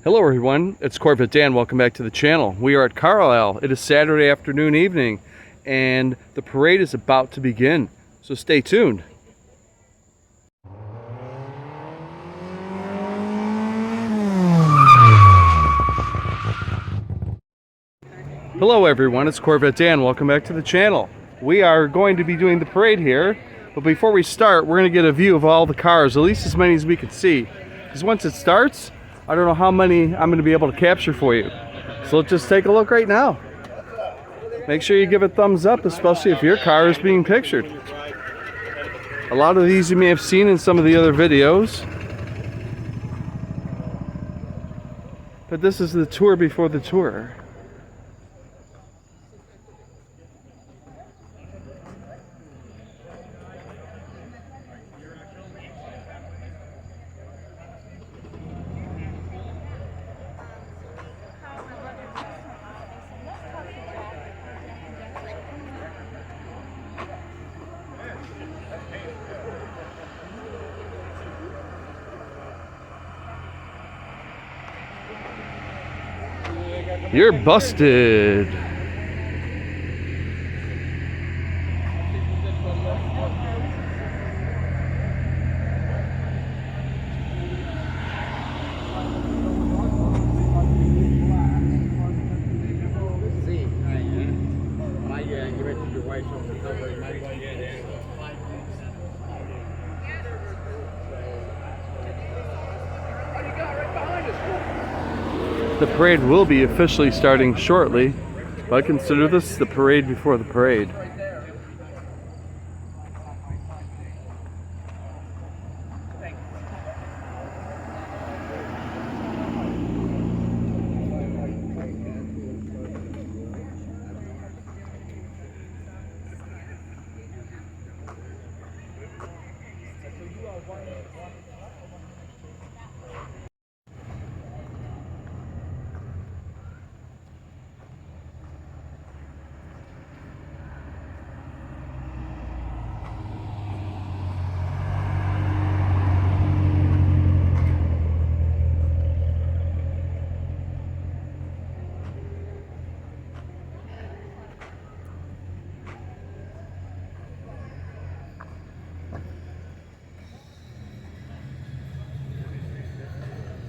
Hello everyone, it's Corvette Dan. Welcome back to the channel. We are at Carlisle. It is Saturday afternoon, evening, and the parade is about to begin. So stay tuned. Hello everyone, it's Corvette Dan. Welcome back to the channel. We are going to be doing the parade here, but before we start, we're going to get a view of all the cars, at least as many as we can see. Because once it starts, I don't know how many I'm going to be able to capture for you. So let's just take a look right now. Make sure you give a thumbs up, especially if your car is being pictured. A lot of these you may have seen in some of the other videos. But this is the tour before the tour. You're busted. The parade will be officially starting shortly, but I consider this the parade before the parade.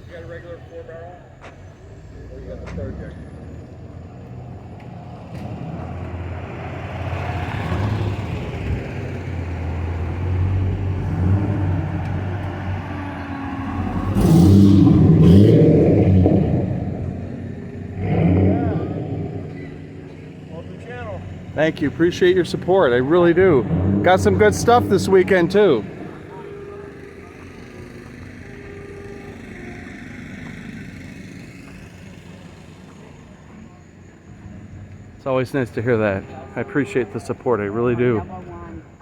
You got a regular 4-barrel? Or you got the third deck? Welcome to the channel. Thank you. Appreciate your support. I really do. Got some good stuff this weekend too. It's always nice to hear that. I appreciate the support. I really do.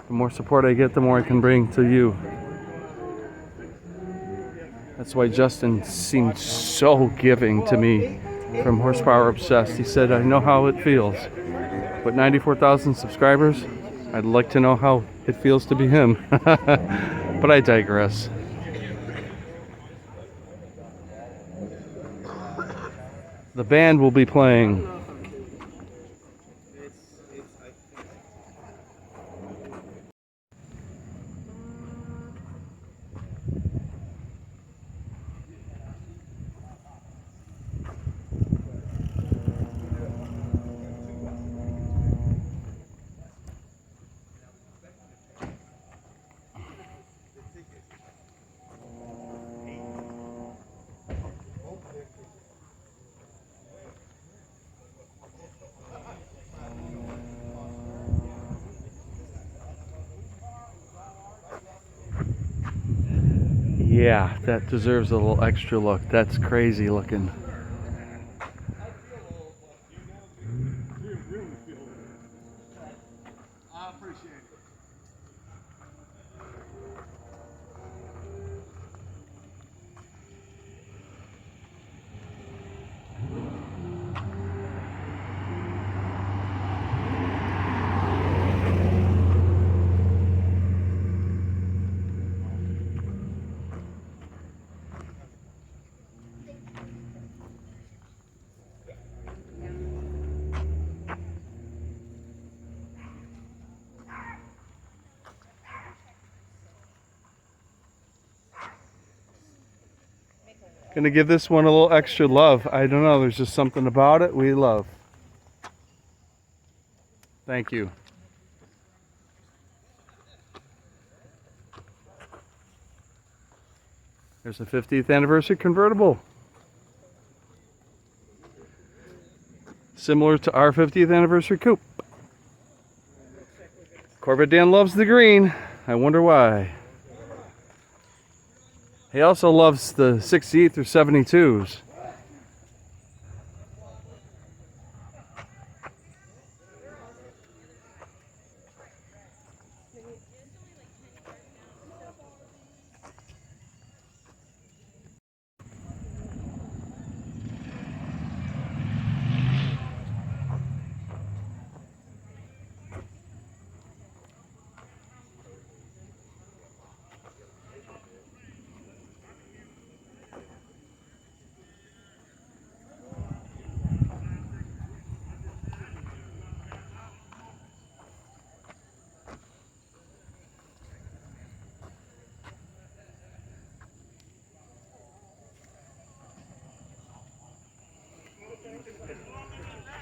The more support I get, the more I can bring to you. That's why Justin seemed so giving to me from Horsepower Obsessed. He said, I know how it feels. With 94,000 subscribers, I'd like to know how it feels to be him. But I digress. The band will be playing. Yeah, that deserves a little extra look. That's crazy looking. I appreciate it. Gonna give this one a little extra love. I don't know, there's just something about it we love. Thank you. There's a 50th anniversary convertible. Similar to our 50th anniversary coupe. Corvette Dan loves the green. I wonder why. He also loves the 68 through 72s.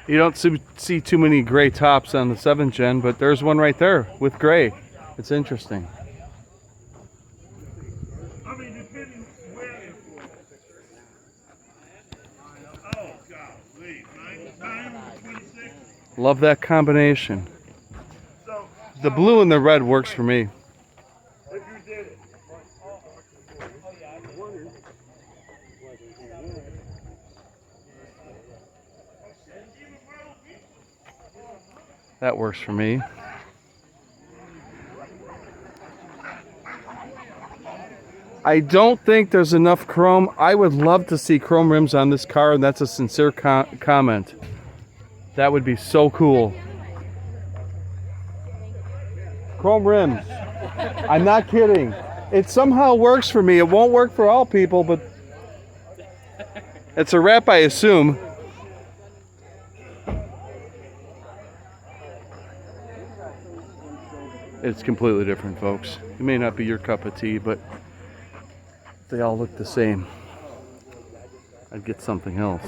You don't see too many gray tops on the 7th gen, but there's one right there with gray. It's interesting. I mean, depending where. Oh, golly, 26. Love that combination. So, The blue and the red works for me. if you did it. That works for me. I don't think there's enough chrome. I would love to see chrome rims on this car, and that's a sincere comment. That would be so cool. Chrome rims. I'm not kidding. It somehow works for me. It won't work for all people, but it's a wrap, I assume. It's completely different, folks. It may not be your cup of tea, but they all look the same. I'd get something else.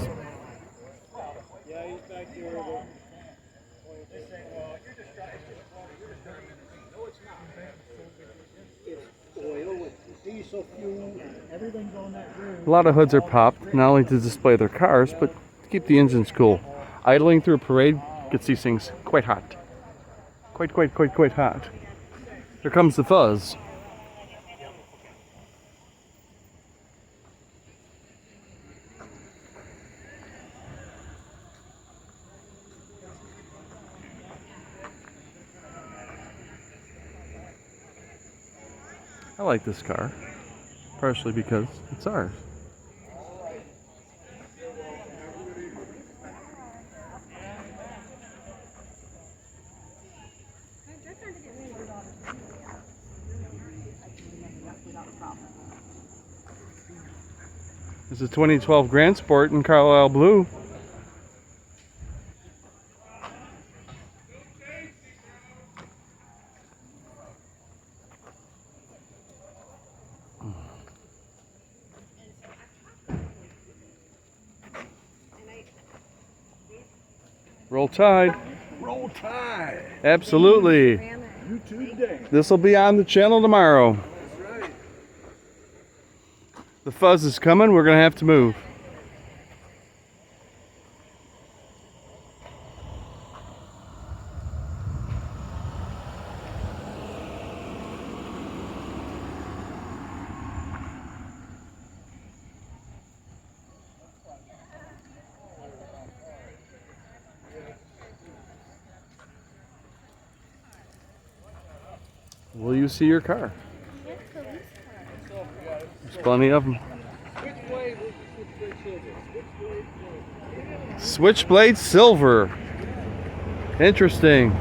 Yeah, he's back there. Diesel fuel, everything's on that room. A lot of hoods are popped, not only to display their cars, but to keep the engines cool. Idling through a parade gets these things quite hot. Quite hot. Here comes the fuzz. I like this car, partially because it's ours. It's a 2012 Grand Sport in Carlisle blue. Roll Tide. Roll Tide. Absolutely. YouTube day. This will be on the channel tomorrow. That's right. The fuzz is coming. We're going to have to move. Will you see your car? There's plenty of them. Switchblade silver. Interesting.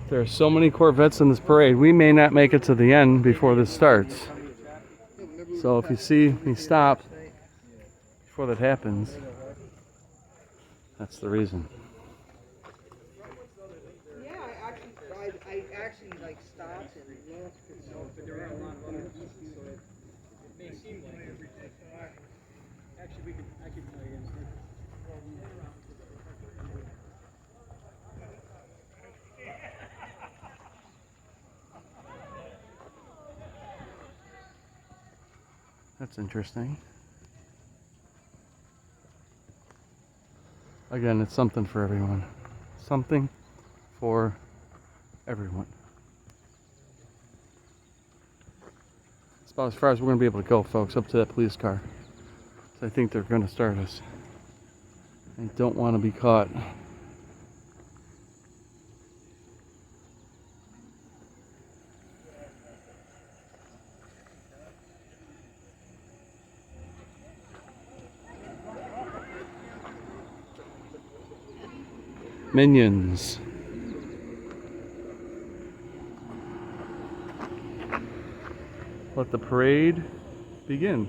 There are so many Corvettes in this parade. We may not make it to the end before this starts. So if you see me stop before that happens, that's the reason. Yeah, I actually like stopped and looked and so, but there are a lot of others, so it may seem like everything. Actually, I could tell you. That's interesting. Again, it's something for everyone. Something for everyone. It's about as far as we're going to be able to go, folks, up to that police car. So I think they're going to start us. I don't want to be caught. Minions. Let the parade begin.